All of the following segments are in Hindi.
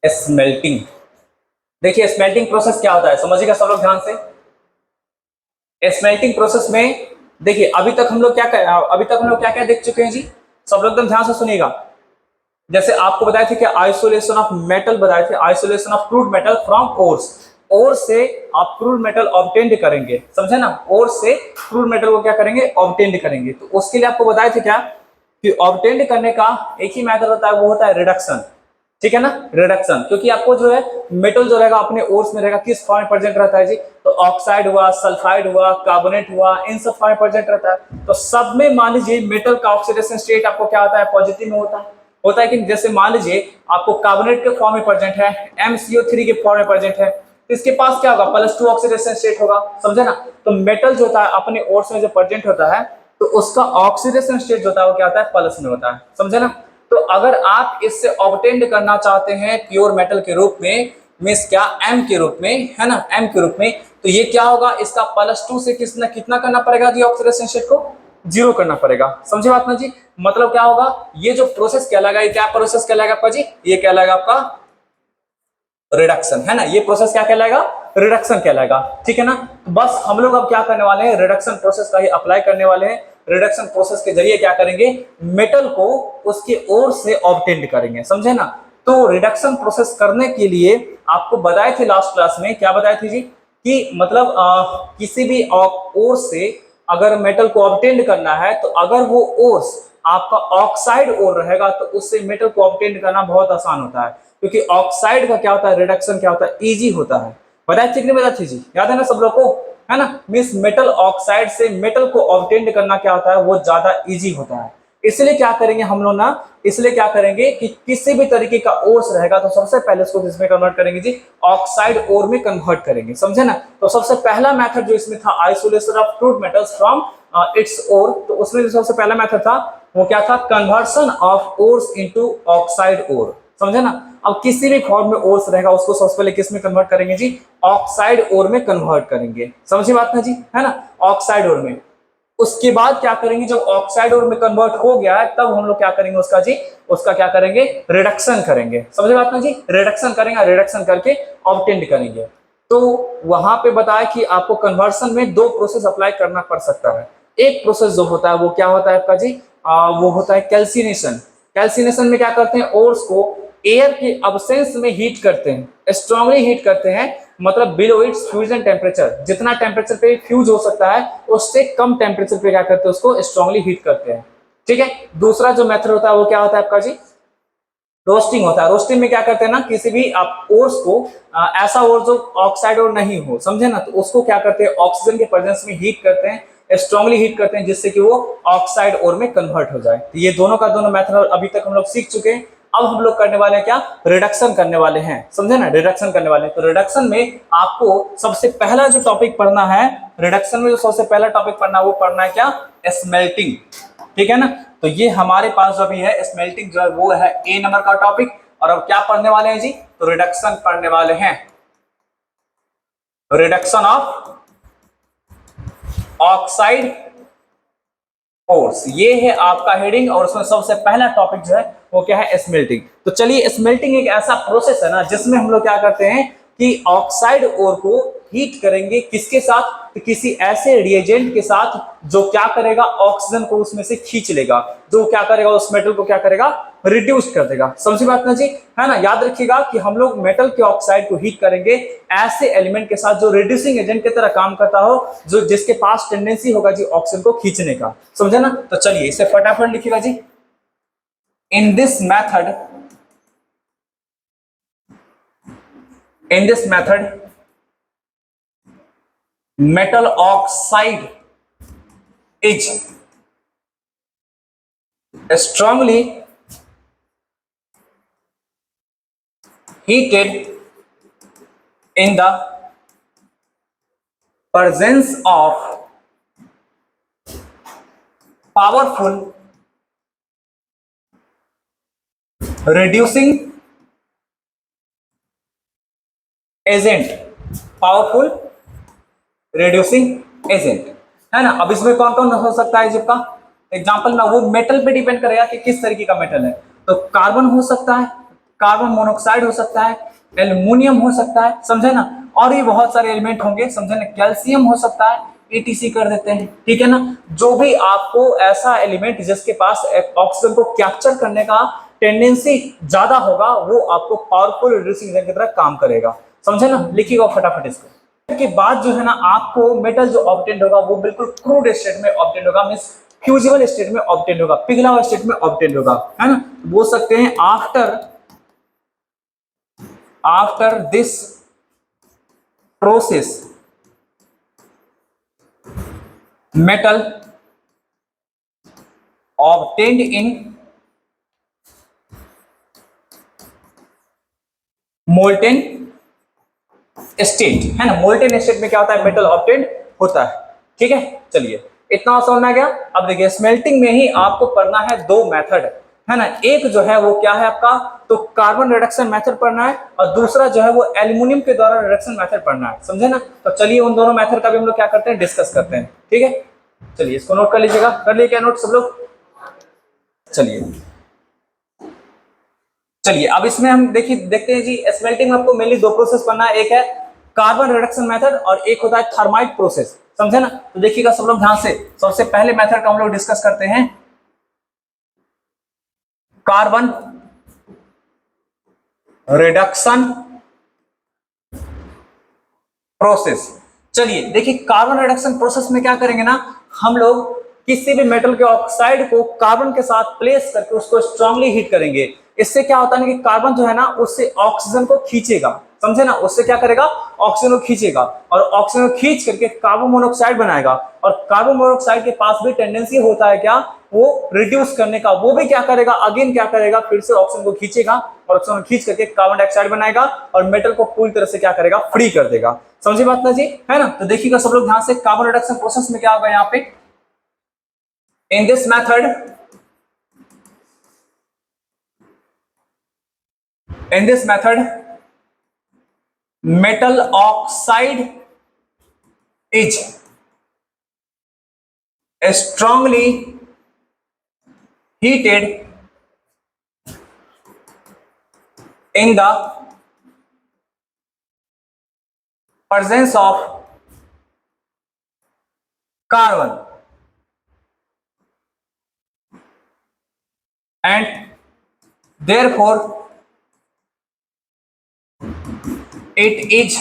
स्मेल्टिंग। देखिए स्मेल्टिंग प्रोसेस क्या होता है, समझिएगा सब लोग ध्यान से। स्मेल्टिंग प्रोसेस में देखिए अभी तक हम लोग क्या क्या देख चुके हैं जी, सब लोग एकदम ध्यान से सुनिएगा। जैसे आपको बताए थे कि आइसोलेशन ऑफ मेटल बताए थे, isolation of crude metal from ores. Ore से आप क्रूड मेटल ऑब्टेंड करेंगे, समझे ना, ओर से क्रूड मेटल को क्या करेंगे, ऑब्टेंड करेंगे। तो उसके लिए आपको बताए थे क्या कि ऑब्टेंड करने का एक ही मेथड होता है, वो होता है रिडक्शन। ठीक है ना, रिडक्शन। क्योंकि आपको जो है मेटल जो रहेगा अपने ओर्स में रहेगा, किस फॉर्म में प्रेजेंट रहता है जी, तो ऑक्साइड हुआ, सल्फाइड हुआ, कार्बोनेट हुआ, इन सब फॉर्म में प्रेजेंट रहता है। तो सब में मान लीजिए मेटल का ऑक्सीडेशन स्टेट आपको क्या होता है, पॉजिटिव में होता है कि जैसे मान लीजिए आपको कार्बोनेट के फॉर्म में प्रेजेंट है, MCO3 के फॉर्म में प्रेजेंट है, तो इसके पास क्या होगा, +2 ऑक्सीडेशन स्टेट होगा, समझे ना। तो मेटल जो होता है अपने ओर्स में जो प्रेजेंट होता है, तो उसका ऑक्सीडेशन स्टेट जो होता है वो क्या होता है, प्लस में होता है, समझे ना। तो अगर आप इससे ऑब्टेंड करना चाहते हैं प्योर मेटल के रूप में, मींस क्या, M के रूप में, है ना, M के रूप में, तो ये क्या होगा, इसका +2 से कितना करना पड़ेगा जी, ऑक्सीडेशन स्टेट को 0 करना पड़ेगा, समझे बात ना जी। मतलब क्या होगा, ये जो प्रोसेस कहलाएगा, ये क्या प्रोसेस कहलाएगा आपका जी, ये कहलाएगा आपका रिडक्शन, है ना। ये प्रोसेस क्या कहलाएगा, रिडक्शन कहलाएगा, ठीक है ना। तो बस हम लोग अब क्या करने वाले हैं, रिडक्शन प्रोसेस का ही अप्लाई करने वाले हैं। रिडक्शन प्रोसेस के जरिए क्या करेंगे, मेटल को उसके ओर से ऑब्टेंड करेंगे, समझे ना। तो रिडक्शन प्रोसेस करने के लिए आपको बताए थे लास्ट क्लास में, क्या बताए थे जी, कि मतलब किसी भी ओर से अगर मेटल को ऑब्टेंड करना है, तो अगर वो ओर्स आपका ऑक्साइड ओर रहेगा, तो उससे मेटल को ऑब्टेंड करना बहुत आसान होता है। क्योंकि ऑक्साइड का क्या होता है, रिडक्शन क्या होता है, इजी होता है। बताया ठीक नहीं बताया जी, याद है ना सब लोग को, है ना। मींस मेटल ऑक्साइड से मेटल को ऑब्टेंड करना क्या होता है, वो ज्यादा इजी होता है। इसलिए क्या करेंगे हम लोग ना, इसलिए क्या करेंगे कि किसी भी तरीके का ओर्स रहेगा तो सबसे पहले उसको किसमें कन्वर्ट करेंगे जी, ऑक्साइड ओर में कन्वर्ट करेंगे, समझे ना। तो सबसे पहला मेथड जो इसमें था, isolation of crude metals from its ore, तो उसमें जो सबसे पहला मेथड था वो क्या था, conversion of ores into oxide ore, समझे ना। अब किसी भी फॉर्म में ओर्स रहेगा उसको सबसे पहले किस में कन्वर्ट करेंगे जी, ऑक्साइड ओर में कन्वर्ट करेंगे, समझिए बात ना जी, है ना, ऑक्साइड ओर में। उसके बाद क्या करेंगे, जब ऑक्साइड ओर में कन्वर्ट हो गया है, तब हम लोग क्या करेंगे उसका जी, उसका क्या करेंगे, रिडक्शन करेंगे, समझे बात ना जी, रिडक्शन करेंगे, रिडक्शन करके ऑब्टेंड करेंगे। तो वहां पे बताया कि आपको कन्वर्सन में 2 प्रोसेस अप्लाई करना पड़ सकता है। एक प्रोसेस जो होता है वो क्या होता है आपका जी, वो होता है कैल्सिनेशन। कैल्सिनेशन में क्या करते हैं, ओर्स को एयर के अब्सेंस में हीट करते हैं, स्ट्रांगली हीट करते हैं, मतलब बिलो इट्स फ्यूजन टेम्परेचर, जितना टेम्परेचर पे फ्यूज हो सकता है उससे कम टेम्परेचर पे क्या करते हैं, उसको स्ट्रांगली हीट करते हैं, ठीक है। दूसरा जो मेथड होता है वो क्या होता है आपका जी, रोस्टिंग होता है। रोस्टिंग में क्या करते हैं ना, किसी भी आप ओर्स को ऐसा ओर जो ऑक्साइड और नहीं हो, समझे ना, तो उसको क्या करते हैं, ऑक्सीजन के प्रेजेंस में हीट करते हैं, स्ट्रांगली हीट करते हैं, जिससे कि वो ऑक्साइड ओर में कन्वर्ट हो जाए। तो ये दोनों का दोनों मेथड अभी तक हम लोग सीख चुके हैं। अब हम लोग करने वाले हैं क्या, रिडक्शन करने वाले हैं, समझे ना, रिडक्शन करने वाले हैं। तो रिडक्शन में आपको सबसे पहला जो टॉपिक पढ़ना है, रिडक्शन में जो सबसे पहला टॉपिक पढ़ना है वो पढ़ना है क्या, स्मेल्टिंग, ठीक है ना। तो ये हमारे पास जो भी है स्मेल्टिंग जो है वो है A नंबर का टॉपिक। और अब क्या पढ़ने वाले हैं जी, तो रिडक्शन पढ़ने वाले हैं, रिडक्शन ऑफ ऑक्साइड ओर्स, ये है आपका हेडिंग। और उसमें सबसे पहला टॉपिक जो है वो क्या है, स्मेल्टिंग। तो चलिए, स्मेल्टिंग एक ऐसा प्रोसेस है ना जिसमें हम लोग क्या करते हैं कि ऑक्साइड ओर को हीट करेंगे, किसके साथ, तो किसी ऐसे रिएजेंट के साथ जो क्या करेगा, ऑक्सीजन को उसमें से खींच लेगा, जो क्या करेगा, उस मेटल को क्या करेगा, रिड्यूस कर देगा, समझी बात ना जी, है ना। याद रखिएगा कि हम लोग मेटल के ऑक्साइड को हीट करेंगे ऐसे एलिमेंट के साथ जो रिड्यूसिंग एजेंट की तरह काम करता हो, जो जिसके पास टेंडेंसी होगा जी ऑक्सीजन को खींचने का, समझे ना। तो चलिए इसे फटाफट लिखिएगा जी। In this method, in this method metal oxide is strongly heated in the presence of powerful reducing agent, powerful reducing agent, है ना। अब इसमें कौन कौन हो सकता है जिसका एग्जांपल ना, वो मेटल पे डिपेंड करेगा कि किस तरीके का मेटल है। तो कार्बन हो सकता है, कार्बन मोनोऑक्साइड हो सकता है, एल्युमिनियम हो सकता है, समझे ना, और भी बहुत सारे एलिमेंट होंगे, समझे ना, कैल्शियम हो सकता है, ETC कर देते हैं, ठीक है ना। जो भी आपको ऐसा एलिमेंट जिसके पास ऑक्सीजन को कैप्चर करने का टेंडेंसी ज्यादा होगा, वो आपको पावरफुल रिड्यूसिंग एजेंट की तरह काम करेगा, समझे ना। लिखिएगा फटाफट इसको। के बाद जो है ना आपको मेटल जो ऑब्टेन होगा वो बिल्कुल क्रूड स्टेट में ऑब्टेन होगा, मींस फ्यूजिबल स्टेट में ऑब्टेन होगा, पिघला हुआ स्टेट में ऑब्टेन होगा, है ना। बोल सकते हैं after this process metal obtained in molten state, है ना। मोल्टेन स्टेट में क्या होता है, मेटल ऑब्टेन्ड होता है, ठीक है। चलिए इतना समझ में आ गया। अब देखिए स्मेल्टिंग में ही आपको पढ़ना है दो मेथड, है ना। एक जो है वो क्या है आपका, तो कार्बन रिडक्शन मेथड पढ़ना है, और दूसरा जो है वो एल्युमिनियम के द्वारा रिडक्शन मेथड पढ़ना है, समझे ना। तो चलिए उन दोनों मेथड का भी हम लोग क्या करते हैं, डिस्कस करते हैं, ठीक है। चलिए इसको नोट कर लीजिएगा, कर लिए क्या नोट सब लोग। चलिए अब इसमें हम देखते हैं जी, स्मेल्टिंग में आपको मेनली दो प्रोसेस पढ़ना है, एक है कार्बन रिडक्शन मेथड और एक होता है थर्माइट प्रोसेस, समझे ना। तो देखिएगा सब लोग ध्यान से, सबसे पहले मेथड का हम लोग डिस्कस करते हैं, कार्बन रिडक्शन प्रोसेस। चलिए देखिए कार्बन रिडक्शन प्रोसेस में क्या करेंगे ना, हम लोग किसी भी मेटल के ऑक्साइड को कार्बन के साथ प्लेस करके उसको स्ट्रांगली हीट करेंगे। इससे क्या होता है कि कार्बन जो है ना उससे ऑक्सीजन को खींचेगा, समझे ना, उससे क्या करेगा, ऑक्सीजन को खींचेगा, और ऑक्सीजन को खींच करके कार्बन मोनोऑक्साइड बनाएगा। और कार्बन मोनोऑक्साइड के पास भी टेंडेंसी होता है क्या, वो रिड्यूस करने का, वो भी क्या करेगा, अगेन क्या करेगा, फिर से ऑक्सीजन को खींचेगा और ऑक्सीजन को खींच करके कार्बन डाइऑक्साइड बनाएगा और मेटल को पूरी तरह से क्या करेगा, फ्री कर देगा। समझिए बात ना जी, है ना। तो देखिएगा सब लोग ध्यान से, कार्बन रिडक्शन प्रोसेस में क्या होगा यहाँ पे, इन this method metal oxide is strongly heated in the presence of carbon and therefore it is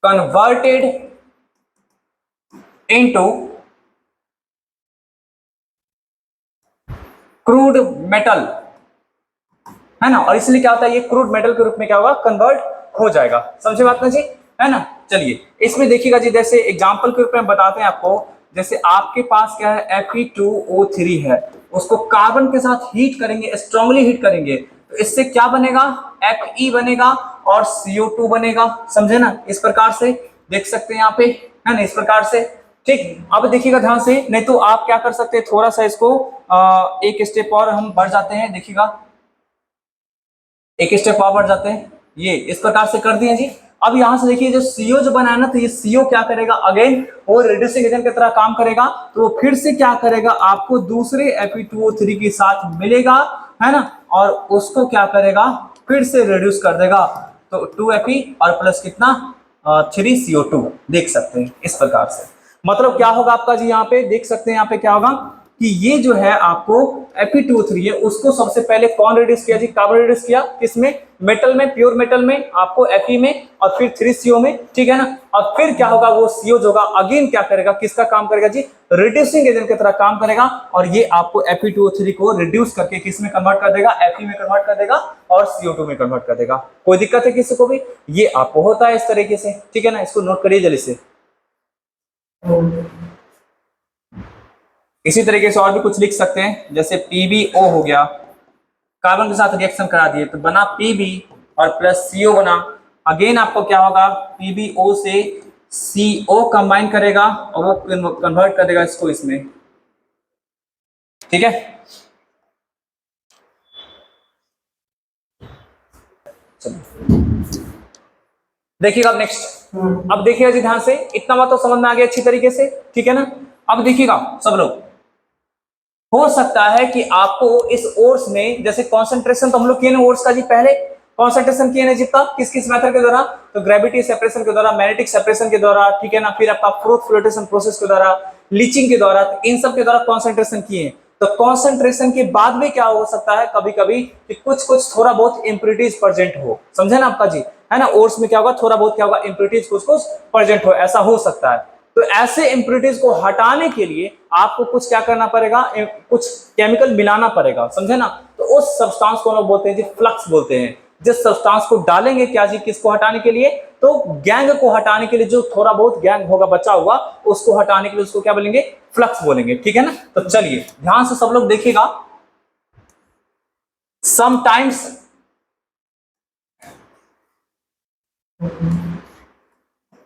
converted into crude metal, है ना। और इसलिए क्या होता है, ये क्रूड मेटल के रूप में क्या होगा, कन्वर्ट हो जाएगा। समझे बात ना जी, है ना। चलिए इसमें देखिएगा जी, जैसे एग्जांपल के रूप में बताते हैं आपको, जैसे आपके पास क्या है, Fe2O3 है, उसको कार्बन के साथ हीट करेंगे, स्ट्रांगली हीट करेंगे, तो इससे क्या बनेगा, Fe बनेगा और CO2 बनेगा, समझे ना। इस प्रकार से देख सकते हैं यहाँ पे, है ना, इस प्रकार से, ठीक। अब देखिएगा ध्यान से, नहीं तो आप क्या कर सकते हैं, थोड़ा सा इसको एक स्टेप और हम बढ़ जाते हैं, देखिएगा एक स्टेप और बढ़ जाते हैं, ये इस प्रकार से कर दिए जी। अब यहां से देखिए जो CO जो बना है ना, तो ये CO क्या करेगा, अगेन वो रिड्यूसिंग एजेंट की तरह काम करेगा, तो वो फिर से क्या करेगा, आपको दूसरे Fe2O3 के साथ मिलेगा, है ना, और उसको क्या करेगा, फिर से रिड्यूस कर देगा, तो 2Fe और प्लस कितना 3CO2, देख सकते हैं इस प्रकार से। मतलब क्या होगा आपका जी, यहाँ पे देख सकते हैं, यहाँ पे क्या होगा कि ये जो है आपको Fe2O3 है, उसको सबसे पहले कौन रिड्यूस किया जी, कार्बन रिड्यूस किया, किसमें, मेटल में, प्योर मेटल में, आपको Fe में, और फिर 3CO में, ठीक है ना। और फिर क्या होगा, वो CO जो होगा अगेन क्या करेगा, किसका काम करेगा जी, रिड्यूसिंग एजेंट की तरह काम करेगा, और ये आपको Fe2O3 को रिड्यूस करके किसमें कन्वर्ट कर देगा, Fe में कन्वर्ट कर देगा और CO2 में कन्वर्ट कर देगा। कोई दिक्कत है किसी को भी, ये आपको होता है इस तरीके से, ठीक है ना। इसको नोट करिए जल्दी से। इसी तरीके से और भी कुछ लिख सकते हैं, जैसे PbO हो गया, कार्बन के साथ रिएक्शन करा दिए तो बना Pb और प्लस CO बना, अगेन आपको क्या होगा, PbO से CO कंबाइन करेगा और वो कन्वर्ट कर देगा इसको इसमें, ठीक है। देखिएगा अब नेक्स्ट, अब देखिएगा जी ध्यान से, इतना बात तो समझ में आ गया अच्छी तरीके से, ठीक है ना। अब देखिएगा सब लोग, हो सकता है कि आपको इस ओर्स में, जैसे कॉन्सेंट्रेशन तो हम लोग किए ना ओर्स का जी, पहले कॉन्सेंट्रेशन किए ना जितना किस किस मेथड के द्वारा, तो ग्रेविटी सेपरेशन के द्वारा, मैग्नेटिक सेपरेशन के द्वारा, ठीक है ना, फिर आपका फ्रूट फ्लोटेशन प्रोसेस के द्वारा, लीचिंग के द्वारा, तो इन सब के द्वारा कॉन्सेंट्रेशन किए। तो कॉन्सेंट्रेशन के बाद में क्या हो सकता है कभी कभी कि कुछ कुछ थोड़ा बहुत इंप्योरिटीज प्रेजेंट हो, समझे ना आपका जी, है ना, ओर्स में क्या होगा, थोड़ा बहुत क्या होगा, इंप्योरिटीज कुछ कुछ प्रेजेंट हो, ऐसा हो सकता है। तो ऐसे इंप्योरिटीज को हटाने के लिए आपको कुछ क्या करना पड़ेगा, कुछ केमिकल मिलाना पड़ेगा, समझे ना। तो उस सब्सटेंस को हम लोग बोलते हैं जी फ्लक्स बोलते हैं। जिस सब्सटेंस को डालेंगे क्या जी, किसको हटाने के लिए, तो गैंग को हटाने के लिए, जो थोड़ा बहुत गैंग होगा बचा हुआ उसको हटाने के लिए उसको क्या बोलेंगे, फ्लक्स बोलेंगे, ठीक है ना। तो चलिए ध्यान से सब लोग देखिएगा। Sometimes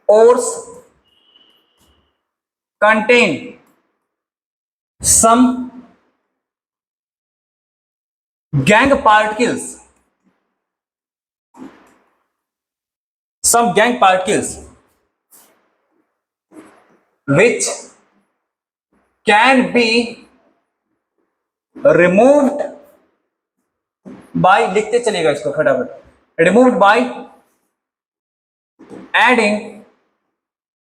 ores contain some gang particles, some gang particles which can be removed by, लिखते चलेगा इसको फटाफट, removed by adding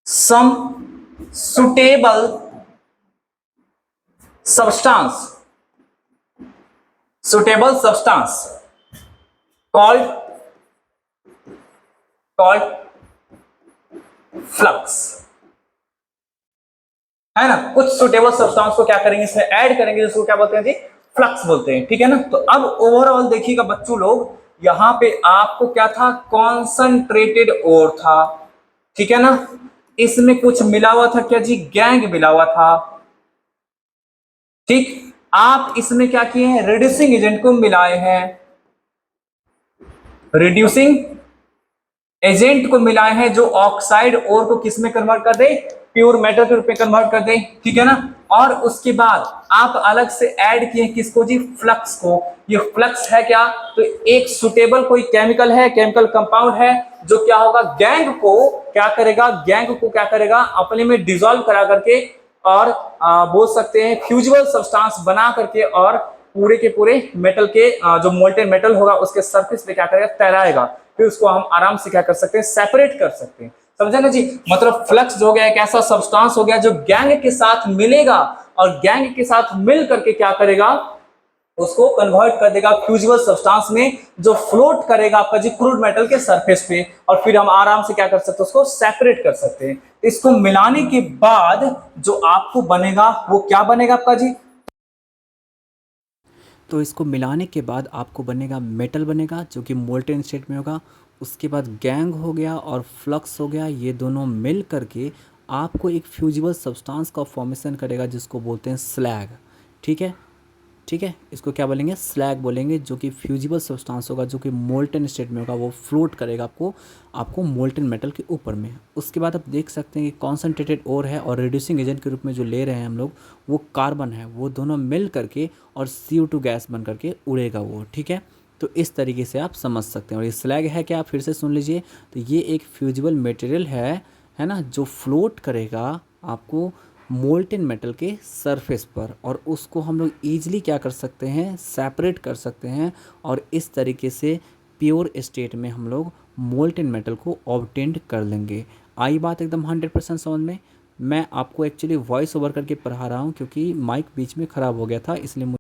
some substance suitable substance called called flux, है ना। कुछ सुटेबल सब्सटेंस को क्या करेंगे, इसमें ऐड करेंगे, जिसको क्या बोलते हैं जी, फ्लक्स बोलते हैं, ठीक है ना। तो अब ओवरऑल देखिएगा बच्चों लोग, यहां पे आपको क्या था, कॉन्सेंट्रेटेड ओर था, ठीक है ना। इसमें कुछ मिला हुआ था क्या जी, गैंग मिला हुआ था, ठीक। आप इसमें क्या किए हैं, रिड्यूसिंग एजेंट को मिलाए हैं, रिड्यूसिंग एजेंट को मिलाए हैं, जो ऑक्साइड ओर को किस में कन्वर्ट कर दे, प्योर मेटल के रूप में कन्वर्ट कर दे, ठीक है ना। और उसके बाद आप अलग से ऐड किए किसको जी, फ्लक्स को। ये फ्लक्स है क्या, तो एक सुटेबल कोई केमिकल है, केमिकल कंपाउंड है, जो क्या होगा, गैंग को क्या करेगा, गैंग को क्या करेगा, अपने में डिसॉल्व करा करके, और बोल सकते हैं फ्यूजिबल सब्सटेंस बना करके, और पूरे के पूरे मेटल के जो मोल्टेन मेटल होगा उसके सरफेस पे क्या करेगा, तैराएगा। फिर उसको हम आराम से क्या कर सकते हैं, सेपरेट कर सकते हैं, समझे ना जी। मतलब फ्लक्स जो हो गया एक ऐसा सब्सटेंस हो गया जो गैंग के साथ मिलेगा, और गैंग के साथ मिल करके क्या करेगा, उसको कन्वर्ट कर देगा फ्यूजिबल सब्सटेंस में, जो फ्लोट करेगा आपका जी क्रूड मेटल के सरफेस पे, और फिर हम आराम से क्या कर सकते हैं, उसको सेपरेट कर सकते हैं। इसको मिलाने के बाद जो आपको बनेगा वो क्या बनेगा आपका जी, तो इसको मिलाने के बाद आपको बनेगा मेटल बनेगा जो कि मोल्टेन स्टेट में होगा। उसके बाद गैंग हो गया और फ्लक्स हो गया, ये दोनों मिल करके आपको एक फ्यूजिबल सब्सटेंस का फॉर्मेशन करेगा जिसको बोलते हैं स्लैग। ठीक है, ठीक है, इसको क्या बोलेंगे, स्लैग बोलेंगे, जो कि फ्यूजिबल सब्सटेंस होगा, जो कि मोल्टन स्टेट में होगा, वो फ्लोट करेगा आपको आपको मोल्टन मेटल के ऊपर में। उसके बाद आप देख सकते हैं कि कॉन्सेंट्रेटेड ओर है और रिड्यूसिंग एजेंट के रूप में जो ले रहे हैं हम लोग वो कार्बन है, वो दोनों मिल करके और CO2 गैस बन करके उड़ेगा वो। ठीक है, तो इस तरीके से आप समझ सकते हैं। और ये स्लैग है क्या, आप फिर से सुन लीजिए। तो ये एक फ्यूजिबल मटेरियल है ना, जो फ्लोट करेगा आपको मोल्टेन मेटल के सरफेस पर, और उसको हम लोग ईजिली क्या कर सकते हैं, सेपरेट कर सकते हैं, और इस तरीके से प्योर स्टेट में हम लोग मोल्टेन मेटल को ऑब्टेंड कर लेंगे। आई बात एकदम 100% समझ में। मैं आपको एक्चुअली वॉइस ओवर करके पढ़ा रहा हूँ क्योंकि माइक बीच में ख़राब हो गया था, इसलिए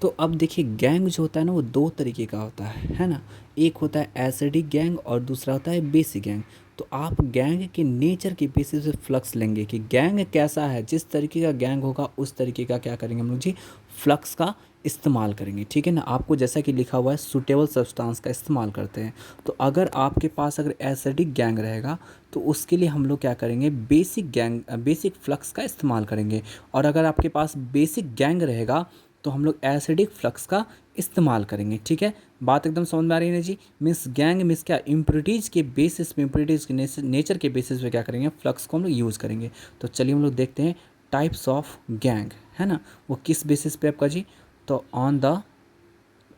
तो अब देखिए गैंग जो होता है ना वो दो तरीके का होता है ना। एक होता है एसिडिक गैंग और दूसरा होता है बेसिक गैंग। तो आप गैंग के नेचर के बेसिस पे फ्लक्स लेंगे कि गैंग कैसा है, जिस तरीके का गैंग होगा उस तरीके का क्या करेंगे हम लोग जी, फ्लक्स का इस्तेमाल करेंगे। ठीक है ना, आपको जैसा कि लिखा हुआ है सूटेबल सब्सटेंस का इस्तेमाल करते हैं। तो अगर आपके पास अगर एसिडिक गैंग रहेगा तो उसके लिए हम लोग क्या करेंगे, बेसिक फ्लक्स का इस्तेमाल करेंगे। और अगर आपके पास बेसिक गैंग रहेगा तो हम लोग एसिडिक फ्लक्स का इस्तेमाल करेंगे। ठीक है, बात एकदम समझ में आ रही है जी। मीन्स गैंग मीन्स क्या, इम्प्योरिटीज़ के बेसिस पे, इम्प्योरिटीज़ के नेचर के बेसिस पे क्या करेंगे, फ्लक्स को हम लोग यूज़ करेंगे। तो चलिए हम लोग देखते हैं टाइप्स ऑफ गैंग, है ना, वो किस बेसिस पे आपका जी। तो on the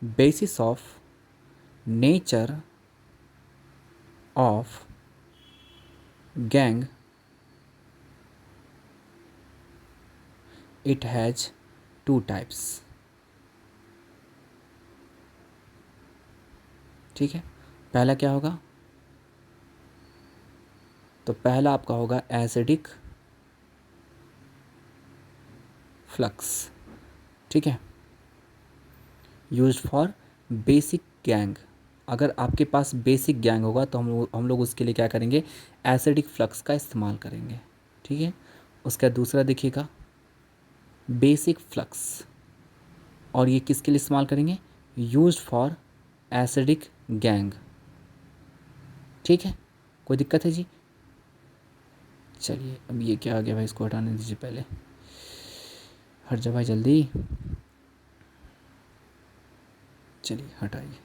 basis of nature of gang, it has 2 types. ठीक है, पहला क्या होगा, तो पहला आपका होगा एसिडिक फ्लक्स। ठीक है, यूज्ड फॉर बेसिक गैंग। अगर आपके पास बेसिक गैंग होगा तो हम लोग उसके लिए क्या करेंगे, एसिडिक फ्लक्स का इस्तेमाल करेंगे। ठीक है, उसका दूसरा देखिएगा बेसिक फ्लक्स, और ये किसके लिए इस्तेमाल करेंगे, यूज्ड फॉर एसिडिक गैंग। ठीक है, कोई दिक्कत है जी? चलिए अब ये क्या आ गया भाई, इसको हटाने दीजिए पहले, हट जा भाई जल्दी। चलिए हटाइए।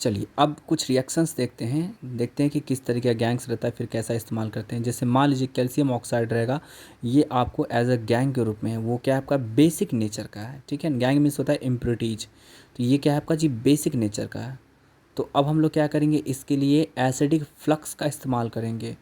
चलिए अब कुछ रिएक्शंस देखते हैं कि किस तरीके का गैंग्स रहता है, फिर कैसा इस्तेमाल करते हैं। जैसे मान लीजिए कैल्शियम ऑक्साइड रहेगा, ये आपको एज अ गैंग के रूप में, वो क्या आपका बेसिक नेचर का है। ठीक है, गैंग मीन्स होता है इम्प्योरिटीज, तो ये क्या है आपका जी बेसिक नेचर का है। तो अब हम लोग क्या करेंगे, इसके लिए एसिडिक फ्लक्स का इस्तेमाल करेंगे,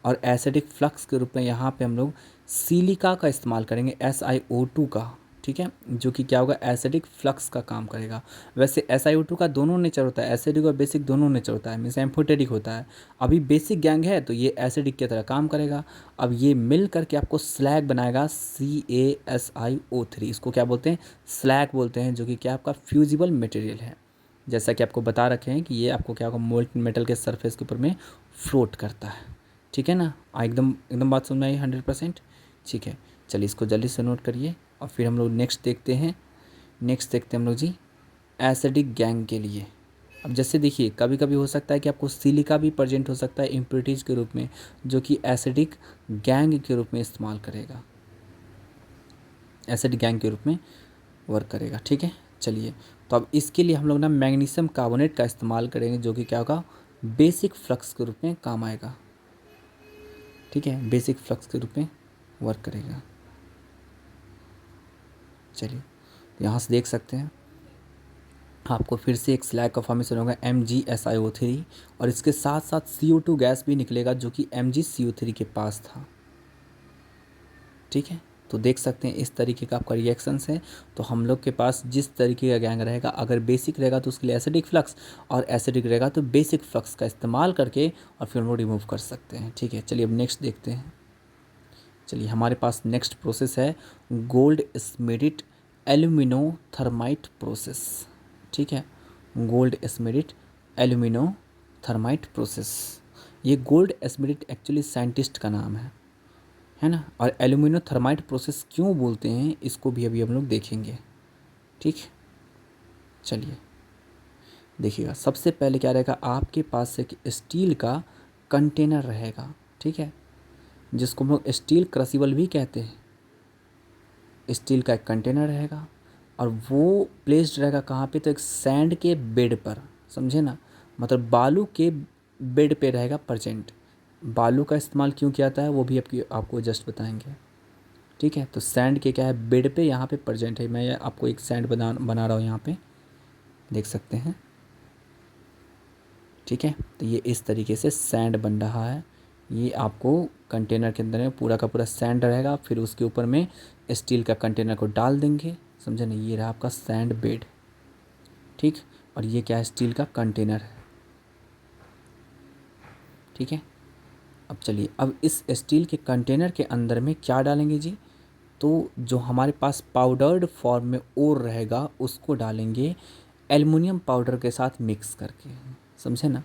और एसिडिक फ्लक्स के रूप में यहाँ पे हम लोग सिलिका का इस्तेमाल करेंगे, SiO2 का। ठीक है, जो कि क्या होगा, एसिडिक फ्लक्स का काम करेगा। वैसे SiO2 का दोनों नेचर होता है, एसिडिक और बेसिक दोनों नेचर होता है, मीन्स एम्फोटेरिक होता है। अभी बेसिक गैंग है तो ये एसिडिक की तरह काम करेगा। अब ये मिल करके आपको स्लैग बनाएगा, CaSiO3, इसको क्या बोलते हैं, स्लैग बोलते हैं, जो कि क्या आपका फ्यूजिबल मटेरियल है। जैसा कि आपको बता रखे हैं कि ये आपको क्या होगा, मोल्टन मेटल के सरफेस के ऊपर में फ्लोट करता है। ठीक है ना, एकदम एकदम बात समझ में आई 100%। ठीक है, चलिए इसको जल्दी से नोट करिए, और फिर हम लोग नेक्स्ट देखते हैं हम लोग जी एसिडिक गैंग के लिए। अब जैसे देखिए कभी कभी हो सकता है कि आपको सिलिका भी प्रेजेंट हो सकता है इम्प्योरिटीज़ के रूप में, जो कि एसिडिक गैंग के रूप में इस्तेमाल करेगा, एसिडिक गैंग के रूप में वर्क करेगा। ठीक है, चलिए तो अब इसके लिए हम लोग ना मैग्नीशियम कार्बोनेट का इस्तेमाल करेंगे, जो कि क्या होगा, बेसिक फ्लक्स के रूप में काम आएगा। ठीक है, बेसिक फ्लक्स के रूप में वर्क करेगा। चलिए यहाँ से देख सकते हैं आपको फिर से एक स्लैग का फॉर्मेशन होगा MgSiO3, और इसके साथ साथ CO2 गैस भी निकलेगा, जो कि MgCO3 के पास था। ठीक है, तो देख सकते हैं इस तरीके का आपका रिएक्शंस है। तो हम लोग के पास जिस तरीके का गैंग रहेगा, अगर बेसिक रहेगा तो उसके लिए एसिडिक फ्लक्स, और एसिडिक रहेगा तो बेसिक फ्लक्स का इस्तेमाल करके और फिर हम लोग रिमूव कर सकते हैं। ठीक है, चलिए अब नेक्स्ट देखते हैं। चलिए हमारे पास नेक्स्ट प्रोसेस है गोल्ड स्मिरिट एल्यूमिनोथर्माइट प्रोसेस। ठीक है, गोल्ड स्मिरिट एल्यूमिनोथर्माइट प्रोसेस। ये गोल्ड स्मिरिट एक्चुअली साइंटिस्ट का नाम है ना, और एल्यूमिनोथर्माइट प्रोसेस क्यों बोलते हैं इसको भी अभी हम लोग देखेंगे। ठीक, चलिए देखिएगा, सबसे पहले क्या रहेगा, आपके पास एक स्टील का कंटेनर रहेगा। ठीक है, जिसको हम लोग स्टील क्रसिबल भी कहते हैं। स्टील का एक कंटेनर रहेगा, और वो प्लेस्ड रहेगा कहाँ पे, तो एक सैंड के बेड पर, समझे ना, मतलब बालू के बेड पे रहेगा प्रेजेंट। बालू का इस्तेमाल क्यों किया जाता है वो भी आपको जस्ट बताएंगे। ठीक है, तो सैंड के क्या है, बेड पे यहाँ पे प्रेजेंट है। मैं आपको एक सैंड बना रहा हूँ यहाँ पे, देख सकते हैं। ठीक है, तो ये इस तरीके से सैंड बन रहा है। ये आपको कंटेनर के अंदर में पूरा का पूरा सैंड रहेगा, फिर उसके ऊपर में स्टील का कंटेनर को डाल देंगे, समझे ना, ये रहा आपका सैंड बेड। ठीक, और ये क्या है, स्टील का कंटेनर है। ठीक है, अब चलिए, अब इस स्टील के कंटेनर के अंदर में क्या डालेंगे जी, तो जो हमारे पास पाउडर्ड फॉर्म में ओर रहेगा उसको डालेंगे एल्युमिनियम पाउडर के साथ मिक्स करके, समझे ना।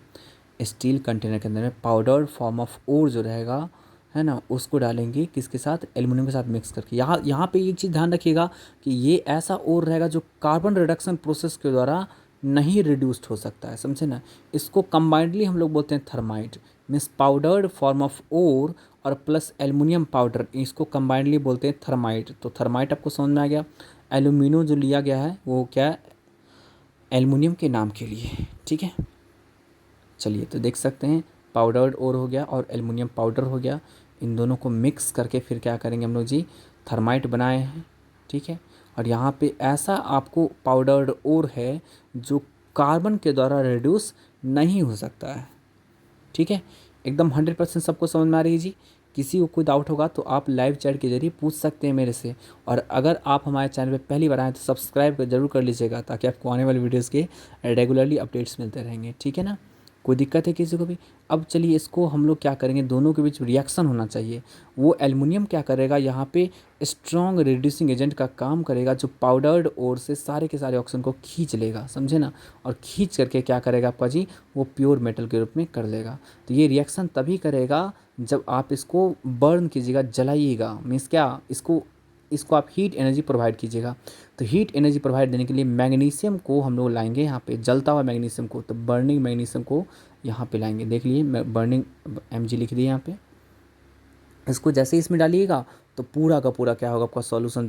स्टील कंटेनर के अंदर में पाउडर्ड फॉर्म ऑफ ओर जो रहेगा, है ना, उसको डालेंगे किसके साथ, एल्युमिनियम के साथ मिक्स करके। यहाँ पे एक चीज़ ध्यान रखिएगा कि ये ऐसा ओर रहेगा जो कार्बन रिडक्शन प्रोसेस के द्वारा नहीं रिड्यूस्ड हो सकता है, समझे ना। इसको कंबाइंडली हम लोग बोलते हैं thermite, means powdered form of ore और प्लस एल्युमिनियम पाउडर, इसको कंबाइंडली बोलते हैं थर्माइट। तो थर्माइट आपको समझ में आ गया। एल्यूमिनो जो लिया गया है वो क्या है, एल्युमिनियम के नाम के लिए। ठीक है, चलिए तो देख सकते हैं पाउडर्ड ओर हो गया और एल्युमिनियम पाउडर हो गया, इन दोनों को मिक्स करके फिर क्या करेंगे हम लोग जी, थर्माइट बनाए हैं। ठीक है, और यहाँ पे ऐसा आपको पाउडर्ड ओर है जो कार्बन के द्वारा रिड्यूस नहीं हो सकता है। ठीक है, एकदम 100% सबको समझ में आ रही है जी। किसी को कोई डाउट होगा तो आप लाइव चैट के जरिए पूछ सकते हैं मेरे से। और अगर आप हमारे चैनल पे पहली बार आए तो सब्सक्राइब जरूर कर लीजिएगा, ताकि आपको आने वाली वीडियोज़ के रेगुलरली अपडेट्स मिलते रहेंगे, ठीक है ना। कोई दिक्कत है किसी को भी? अब चलिए इसको हम लोग क्या करेंगे, दोनों के बीच रिएक्शन होना चाहिए। वो एल्युमिनियम क्या करेगा, यहाँ पे स्ट्रॉन्ग रिड्यूसिंग एजेंट का काम करेगा, जो पाउडर्ड ओर से सारे के सारे ऑक्सीजन को खींच लेगा, समझे ना। और खींच करके क्या करेगा आपका जी, वो प्योर मेटल के रूप में कर लेगा। तो ये रिएक्शन तभी करेगा जब आप इसको बर्न कीजिएगा, जलाइएगा, मीन्स क्या, इसको आप हीट एनर्जी प्रोवाइड कीजिएगा। तो हीट एनर्जी प्रोवाइड देने के लिए मैग्नीशियम को हम लोग लाएंगे यहाँ पे, जलता हुआ मैग्नीशियम को। तो बर्निंग मैग्नीशियम को यहाँ पे लाएंगे, देख लिए मैं बर्निंग mg लिख दिया यहाँ पे। इसको जैसे ही इसमें डालिएगा तो पूरा का पूरा क्या होगा, आपका सॉल्यूशन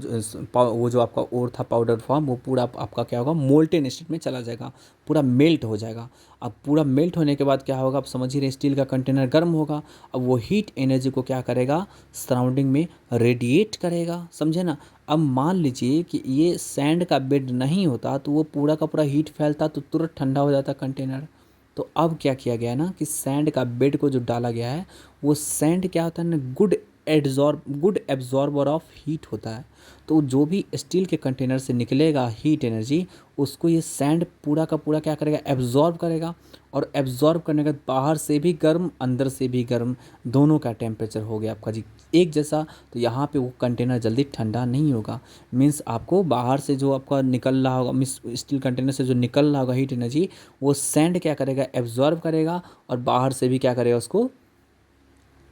वो जो आपका ओर था पाउडर फॉर्म, वो पूरा आपका क्या होगा, मोल्टेन स्टेट में चला जाएगा, पूरा मेल्ट हो जाएगा। अब पूरा मेल्ट होने के बाद क्या होगा, आप समझ ही रहे, स्टील का कंटेनर गर्म होगा। अब वो हीट एनर्जी को क्या करेगा, सराउंडिंग में रेडिएट करेगा, समझे ना। अब मान लीजिए कि ये सैंड का बेड नहीं होता तो वो पूरा का पूरा हीट फैलता तो तुरंत ठंडा हो जाता कंटेनर। तो अब क्या किया गया ना कि सैंड का बेड को जो डाला गया है, वो सैंड क्या होता है ना, गुड एब्जॉर्बर ऑफ हीट होता है। तो जो भी स्टील के कंटेनर से निकलेगा हीट एनर्जी, उसको ये सैंड पूरा का पूरा क्या करेगा, एब्जॉर्ब करेगा। और एब्जॉर्ब करने के बाद बाहर से भी गर्म अंदर से भी गर्म, दोनों का टेम्परेचर हो गया आपका जी एक जैसा। तो यहाँ पे वो कंटेनर जल्दी ठंडा नहीं होगा। मीन्स आपको बाहर से जो आपका निकल रहा होगा, मीन्स स्टील कंटेनर से जो निकल रहा होगा हीट एनर्जी, वो सैंड क्या करेगा, एब्जॉर्ब करेगा। और बाहर से भी क्या करेगा, उसको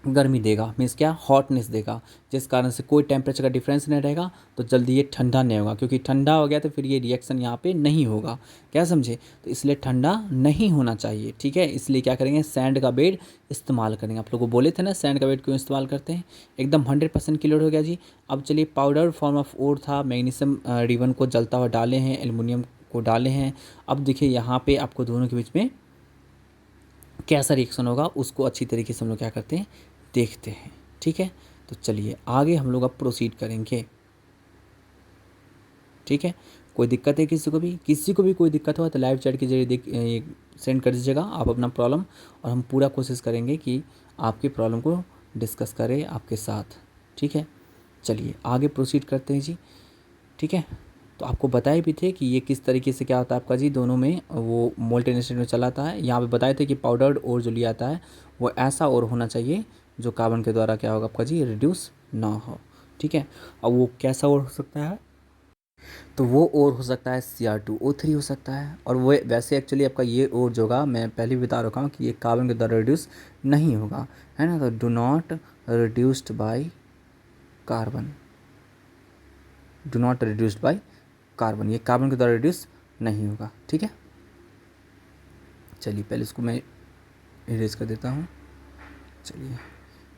गर्मी देगा, मीन्स क्या, हॉटनेस देगा, जिस कारण से कोई टेम्परेचर का डिफरेंस नहीं रहेगा। तो जल्दी ये ठंडा नहीं होगा, क्योंकि ठंडा हो गया तो फिर ये रिएक्शन यहाँ पे नहीं होगा, क्या समझे। तो इसलिए ठंडा नहीं होना चाहिए, ठीक है। इसलिए क्या करेंगे, सैंड का बेड इस्तेमाल करेंगे। आप लोगों को बोले थे ना सैंड का बेड क्यों इस्तेमाल करते हैं, एकदम 100% क्लियर हो गया जी। अब चलिए, पाउडर फॉर्म ऑफ ओर था, मैग्नीशियम रिबन को जलता हुआ डाले हैं, एल्युमिनियम को डाले हैं। अब देखिए यहाँ पे आपको दोनों के बीच में कैसा रिएक्शन होगा, उसको अच्छी तरीके से हम लोग क्या करते हैं, देखते हैं, ठीक है। तो चलिए आगे हम लोग अब प्रोसीड करेंगे, ठीक है। कोई दिक्कत है किसी को भी कोई दिक्कत हो तो लाइव चैट के जरिए सेंड कर दीजिएगा आप अपना प्रॉब्लम, और हम पूरा कोशिश करेंगे कि आपकी प्रॉब्लम को डिस्कस करें आपके साथ, ठीक है। चलिए आगे प्रोसीड करते हैं जी, ठीक है। तो आपको बताए भी थे कि ये किस तरीके से क्या होता है आपका जी, दोनों में वो मोल्टेन स्टेट में चलाता है। यहाँ पे बताए थे कि पाउडर्ड ओर जो लिया आता है वो ऐसा ओर होना चाहिए जो कार्बन के द्वारा क्या होगा आपका जी, रिड्यूस ना हो, ठीक है। अब वो कैसा ओर हो सकता है, तो वो ओर हो सकता है Cr2O3 हो सकता है। और वो वैसे एक्चुअली आपका ये ओर जो होगा, मैं पहले भी बता रखा हूँ कि ये कार्बन के द्वारा रिड्यूस नहीं होगा, है ना। तो do not reduced by carbon, do not reduced by carbon, ये कार्बन के द्वारा रिड्यूस नहीं होगा, ठीक है। चलिए पहले इसको मैं इरेज कर देता हूँ। चलिए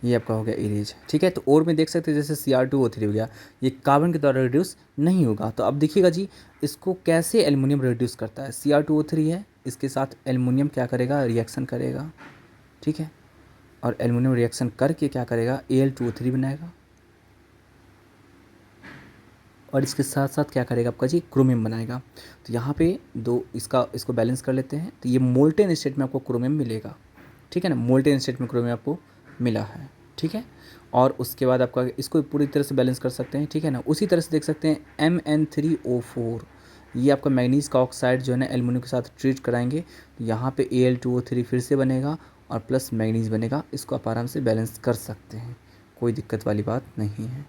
ये आपका हो गया इरेज, ठीक है। तो और में देख सकते हैं जैसे Cr2O3 हो गया, ये कार्बन के द्वारा रिड्यूस नहीं होगा। तो अब देखिएगा जी, इसको कैसे एल्युमिनियम रिड्यूस करता है। Cr2O3 है, इसके साथ एल्युमिनियम क्या करेगा, रिएक्शन करेगा, ठीक है। और एल्युमिनियम रिएक्शन करके क्या करेगा, Al2O3 बनाएगा। और इसके साथ साथ क्या करेगा आपका जी, क्रोमियम बनाएगा। तो यहाँ पे दो इसको बैलेंस कर लेते हैं। तो ये मोल्टेन स्टेट में आपको क्रोमियम मिलेगा, ठीक है ना, मोल्टेन स्टेट में क्रोमियम आपको मिला है, ठीक है। और उसके बाद आपका इसको पूरी तरह से बैलेंस कर सकते हैं, ठीक है ना। उसी तरह से देख सकते हैं Mn3O4, ये आपका मैग्नीज का ऑक्साइड जो है ना एल्युमिनियम के साथ ट्रीट कराएंगे, तो यहाँ पे Al2O3 फिर से बनेगा और प्लस मैग्नीज बनेगा। इसको आप आराम से बैलेंस कर सकते हैं, कोई दिक्कत वाली बात नहीं है,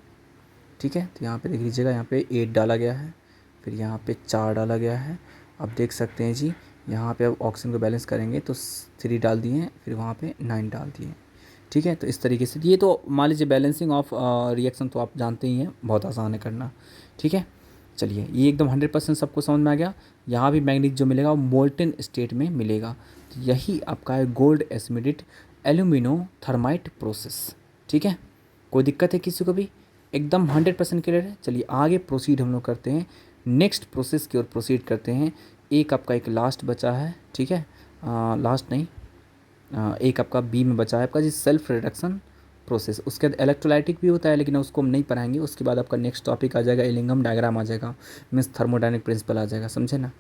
ठीक है। तो यहाँ पे देख लीजिएगा, यहाँ पे 8 डाला गया है, फिर यहाँ पे 4 डाला गया है। अब देख सकते हैं जी, यहाँ पे अब ऑक्सीजन को बैलेंस करेंगे तो 3 डाल दिए हैं, फिर वहाँ पे 9 डाल दिए, ठीक है। तो इस तरीके से ये तो मान लीजिए बैलेंसिंग ऑफ रिएक्शन तो आप जानते ही हैं, बहुत आसान है करना, ठीक है। चलिए ये एकदम 100% सबको समझ में आ गया। यहाँ भी मैग्नीज जो मिलेगा वो मोल्टेन स्टेट में मिलेगा। तो यही आपका है गोल्ड एस्मिडेट एल्यूमिनो थर्माइट प्रोसेस, ठीक है। कोई दिक्कत है किसी को भी, एकदम 100% क्लियर है। चलिए आगे प्रोसीड हम लोग करते हैं, नेक्स्ट प्रोसेस की ओर प्रोसीड करते हैं। एक लास्ट बचा है, ठीक है, लास्ट नहीं, एक आपका बी में बचा है आपका जी, सेल्फ रिडक्शन प्रोसेस। उसके बाद इलेक्ट्रोलाइटिक भी होता है, लेकिन उसको हम नहीं पढ़ाएंगे। उसके बाद आपका नेक्स्ट टॉपिक आ जाएगा इलिंगम डायग्राम आ जाएगा, मीन्स थर्मोडायनेमिक प्रिंसिपल आ जाएगा, समझे ना।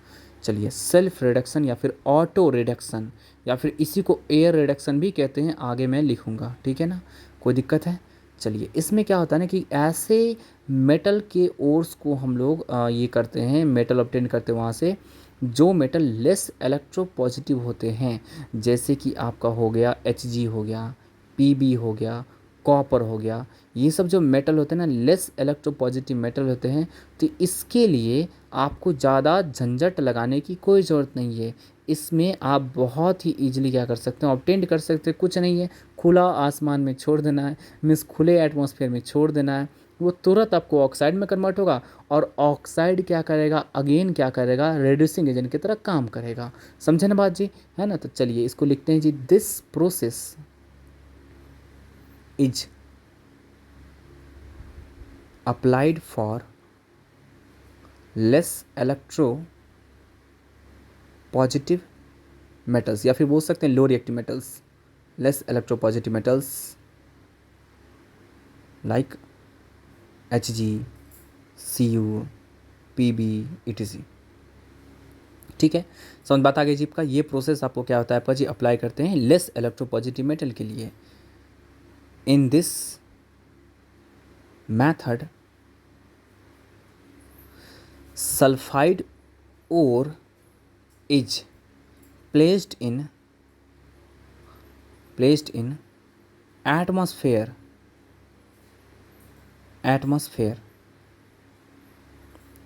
चलिए सेल्फ रिडक्शन या फिर ऑटो रिडक्शन या फिर इसी को एयर रिडक्शन भी कहते हैं, आगे मैं लिखूंगा, ठीक है ना। कोई दिक्कत है? चलिए, इसमें क्या होता है ना कि ऐसे मेटल के ओर्स को हम लोग ये करते हैं, मेटल ऑब्टेन करते हैं वहाँ से, जो मेटल लेस इलेक्ट्रोपॉजिटिव होते हैं, जैसे कि आपका हो गया Hg हो गया, Pb हो गया, कॉपर हो गया। ये सब जो मेटल होते हैं ना, लेस इलेक्ट्रोपॉजिटिव मेटल होते हैं। तो इसके लिए आपको ज़्यादा झंझट लगाने की कोई ज़रूरत नहीं है। इसमें आप बहुत ही ईजिली क्या कर सकते हैं, ऑब्टेन कर सकते हैं। कुछ नहीं है, खुला आसमान में छोड़ देना है, मीन्स खुले एटमॉस्फेयर में छोड़ देना है, वो तुरंत आपको ऑक्साइड में कन्वर्ट होगा। और ऑक्साइड क्या करेगा, अगेन क्या करेगा, रेड्यूसिंग एजेंट की तरह काम करेगा। समझे ना बात जी, है ना? तो चलिए इसको लिखते हैं जी, this process is applied for less electropositive metals, या फिर बोल सकते हैं low reactive metals, less electropositive metals like Hg, Cu, Pb, etc। ठीक है, समझ बात आ गई जी। आपका ये प्रोसेस आपको क्या होता है आपका जी, अप्लाई करते हैं लेस इलेक्ट्रोपॉजिटिव मेटल के लिए। In this method sulphide ore is placed in atmosphere,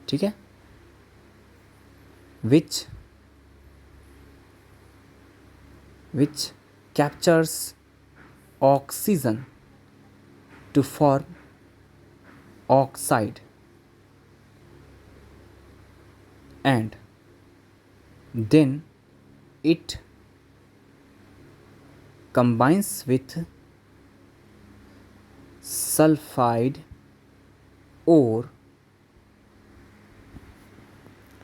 ठीक है, which captures oxygen to form oxide, and then it combines with sulfide ore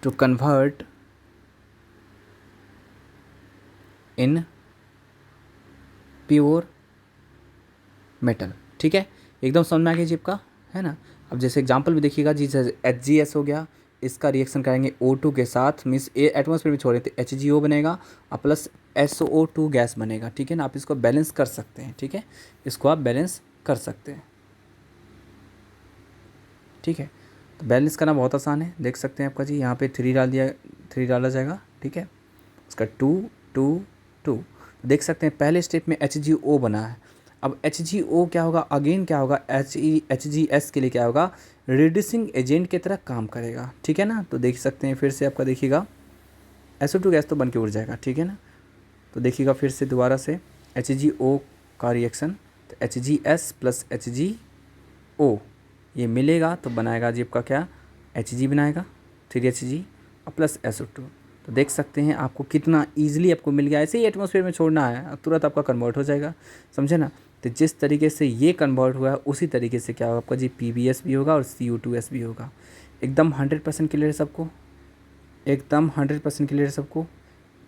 to convert in pure metal. ठीक है, एकदम समझ में आ गया जी आपका, है ना? अब जैसे एग्जांपल भी देखिएगा जी, जैसे HgS हो गया, इसका रिएक्शन करेंगे O2 के साथ, मीन्स ए एटमॉस्फेयर में छोड़े तो HgO बनेगा और प्लस SO2 गैस बनेगा। ठीक है ना, आप इसको बैलेंस कर सकते हैं। ठीक है, इसको आप बैलेंस कर सकते हैं। ठीक है, तो बैलेंस करना बहुत आसान है, देख सकते हैं आपका जी, यहाँ पे 3 डाला जाएगा। ठीक है, उसका 2 2 2 देख सकते हैं पहले स्टेप में HgO बना है। अब HgO क्या होगा, अगेन क्या होगा, HgS के लिए क्या होगा, रिड्यूसिंग एजेंट की तरह काम करेगा। ठीक है ना, तो देख सकते हैं फिर से आपका देखिएगा SO2 गैस तो बन के उड़ जाएगा। ठीक है ना, तो देखिएगा फिर से दोबारा से HgO का रिएक्शन, तो HgS प्लस HgO ये मिलेगा तो बनाएगा जी आपका क्या, Hg बनाएगा, 3Hg और प्लस SO2। तो देख सकते हैं आपको कितना ईजिली आपको मिल गया। ऐसे ही एटमॉस्फेयर में छोड़ना है, तुरंत आपका कन्वर्ट हो जाएगा। समझे ना? तो जिस तरीके से ये कन्वर्ट हुआ है उसी तरीके से क्या होगा आपका जी, PbS भी होगा और CO2S भी होगा। एकदम 100% क्लियर है सबको, एकदम 100% क्लियर है सबको।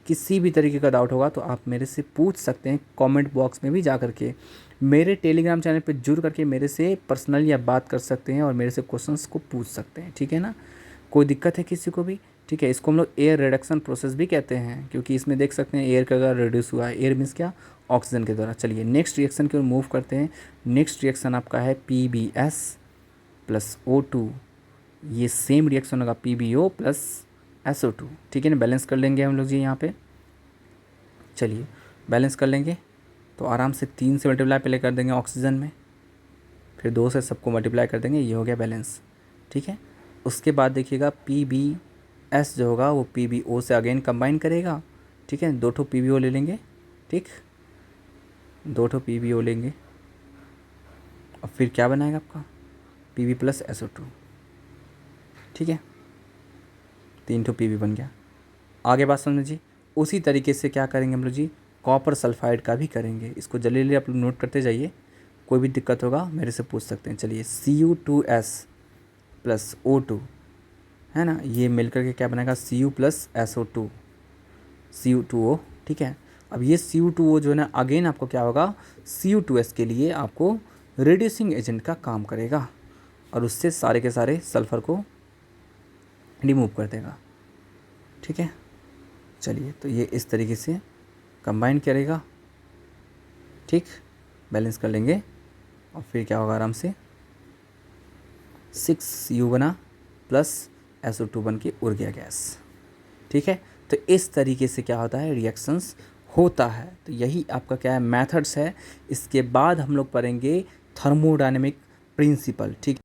किसी भी तरीके का डाउट होगा तो आप मेरे से पूछ सकते हैं, कमेंट बॉक्स में भी जा करके मेरे टेलीग्राम चैनल पे जुड़ करके मेरे से पर्सनल या बात कर सकते हैं और मेरे से क्वेश्चंस को पूछ सकते हैं। ठीक है ना, कोई दिक्कत है किसी को भी? ठीक है, इसको हम लोग एयर रिडक्शन प्रोसेस भी कहते हैं, क्योंकि इसमें देख सकते हैं एयर का अगर रिड्यूस हुआ है, एयर मीन्स क्या, ऑक्सीजन के द्वारा। चलिए नेक्स्ट रिएक्शन की ओर मूव करते हैं। नेक्स्ट रिएक्शन आपका है PbS प्लस O2, ये सेम रिएक्शन होगा PbO प्लस SO2। ठीक है ना, बैलेंस कर लेंगे हम लोग जी यहाँ पे। चलिए बैलेंस कर लेंगे तो आराम से 3 से मल्टीप्लाई पहले कर देंगे ऑक्सीजन में, फिर 2 से सबको मल्टीप्लाई कर देंगे, ये हो गया बैलेंस। ठीक है, उसके बाद देखिएगा PbS जो होगा वो PbO से अगेन कंबाइन करेगा। ठीक है, 2 ठो PbO ले लेंगे। ठीक, 2 ठो PbO लेंगे और फिर क्या बनाएगा आपका, Pb प्लस SO2। ठीक है, 3 ठो Pb बन गया। आगे बात समझ जी, उसी तरीके से क्या करेंगे हम लोग जी, कॉपर सल्फाइड का भी करेंगे। इसको जल्दी जल्दी आप लोग नोट करते जाइए, कोई भी दिक्कत होगा मेरे से पूछ सकते हैं। चलिए Cu2S प्लस O2, है ना, ये मिलकर के क्या बनेगा, Cu प्लस SO2, Cu2O। ठीक है, अब ये Cu2O जो है ना, अगेन आपको क्या होगा, Cu2S के लिए आपको रिड्यूसिंग एजेंट का काम करेगा और उससे सारे के सारे सल्फ़र को रिमूव कर देगा। ठीक है, चलिए तो ये इस तरीके से कंबाइन करेगा। ठीक, बैलेंस कर लेंगे और फिर क्या होगा आराम से 6U बना प्लस SO2 बन के उड़ गया गैस। ठीक है, तो इस तरीके से क्या होता है, रिएक्शंस होता है। तो यही आपका क्या है, मेथड्स है। इसके बाद हम लोग पढ़ेंगे थर्मोडायनेमिक प्रिंसिपल। ठीक।